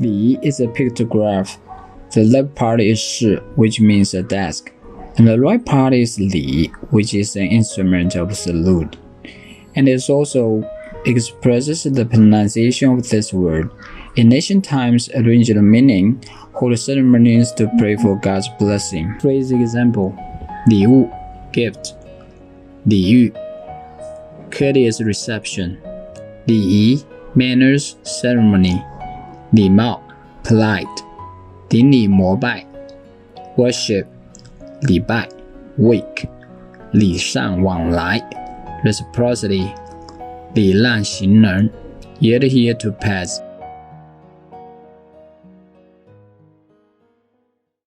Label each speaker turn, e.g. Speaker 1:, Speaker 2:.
Speaker 1: Li is a pictograph. The left part is shi, which means a desk, and the right part is li, which is an instrument of salute. And it also expresses the pronunciation of this word. In ancient times, arranged meaning, hold ceremonies to pray for God's blessing. Phrase example: 礼物 gift, 礼遇 courteous reception, 礼仪 manners ceremony, 礼貌 polite, 顶礼膜拜 worship, 礼拜 week, 礼尚往来 reciprocity, 礼让行人 adhere to pass.